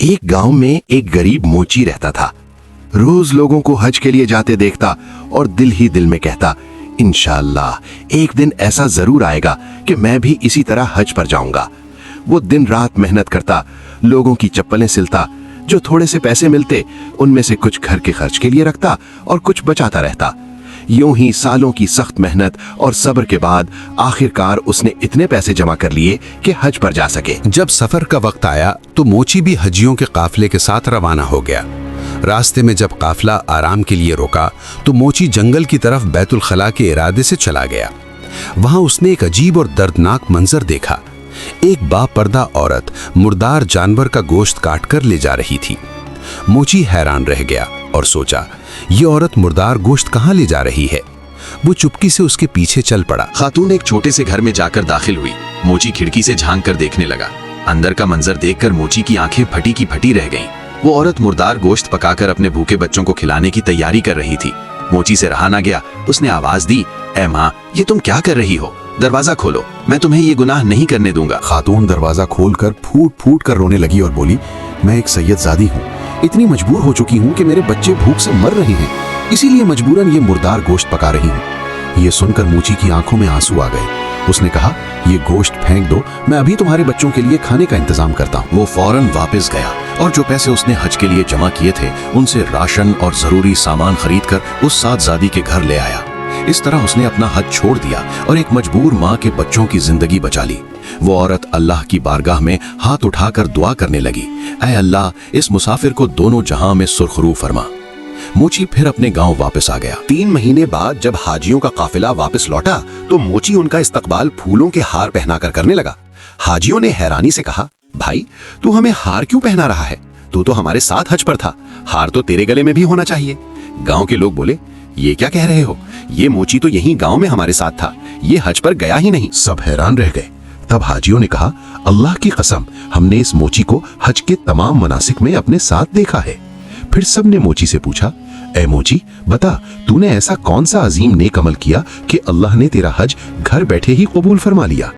ایک गांव में एक गरीब मोची रहता था। रोज लोगों को हज के लिए जाते देखता और दिल ही दिल में कहता, इंशाअल्लाह एक दिन ऐसा जरूर आएगा कि मैं भी इसी तरह हज पर जाऊंगा। वो दिन रात मेहनत करता, लोगों की चप्पलें सिलता, जो थोड़े से पैसे मिलते उनमें से कुछ घर के खर्च के लिए रखता और कुछ बचाता रहता। यूं ही सालों की सख्त मेहनत और सब्र के बाद आखिरकार उसने इतने पैसे जमा कर लिए कि हज पर जा सके। जब सफर का वक्त आया तो मोची भी हजियों के काफिले के साथ रवाना हो गया। रास्ते में जब काफिला आराम के लिए रुका तो मोची जंगल की तरफ बैतुल खला के इरादे से चला गया। वहां उसने एक अजीब और दर्दनाक मंजर देखा। एक बापर्दा औरत मुर्दार जानवर का गोश्त काट कर ले जा रही थी। मोची हैरान रह गया और सोचा, ये औरत मुर्दार गोश्त कहाँ ले जा रही है। वो चुपकी से उसके पीछे चल पड़ा। खातून एक छोटे से घर में जाकर दाखिल हुई। मोची खिड़की से झांक कर देखने लगा। अंदर का मंजर देखकर मोची की आंखें फटी की फटी रह गईं। वो औरत मुर्दार गोश्त पकाकर अपने भूखे बच्चों को खिलाने की तैयारी कर रही थी। मोची से रहा ना गया, उसने आवाज दी, ऐ माँ, ये तुम क्या कर रही हो? दरवाजा खोलो, मैं तुम्हें ये गुनाह नहीं करने दूंगा। खातून दरवाजा खोलकर फूट फूट कर रोने लगी और बोली, मैं एक सैयदजादी हूँ, इतनी मजबूर हो चुकी हूँ कि मेरे बच्चे भूख से मर रहे हैं, इसीलिए मजबूरन ये मुर्दार गोश्त पका रही हूँ। ये सुनकर मोची की आंखों में आंसू आ गए। उसने कहा, ये गोश्त फेंक दो, मैं अभी तुम्हारे बच्चों के लिए खाने का इंतजाम करता हूँ। वो फौरन वापस गया और जो पैसे उसने हज के लिए जमा किए थे उनसे राशन और जरूरी सामान खरीद कर उस सादजादी के घर ले आया। इस तरह उसने अपना हज छोड़ दिया और एक मजबूर माँ के बच्चों की जिंदगी बचा ली। वो औरत अल्लाह की बारगाह में हाथ उठाकर दुआ करने लगी, ऐ अल्लाह, इस मुसाफिर को दोनों जहां में सुरखरू फरमा। मोची फिर अपने गांव वापस आ गया। 3 महीने बाद जब हाजियों का काफिला वापस लौटा तो मोची उनका इस्तकबाल फूलों के हार पहनाकर करने लगा। हाजियों ने हैरानी से कहा, भाई तू हमें हार क्यों पहना रहा है? तू तो हमारे साथ हज पर था, हार तो तेरे गले में भी होना चाहिए। गांव के लोग बोले, ये क्या कह रहे हो? ये मोची तो यहीं गांव में हमारे साथ था, ये हज पर गया ही नहीं। सब हैरान रह गए। तब हाजियों ने कहा, अल्लाह की कसम, हमने इस मोची को हज के तमाम मनासिक में अपने साथ देखा है। फिर सब ने मोची से पूछा, ऐ मोची, बता, तूने ऐसा कौन सा अजीम नेक अमल किया कि अल्लाह ने तेरा हज घर बैठे ही कबूल फरमा लिया?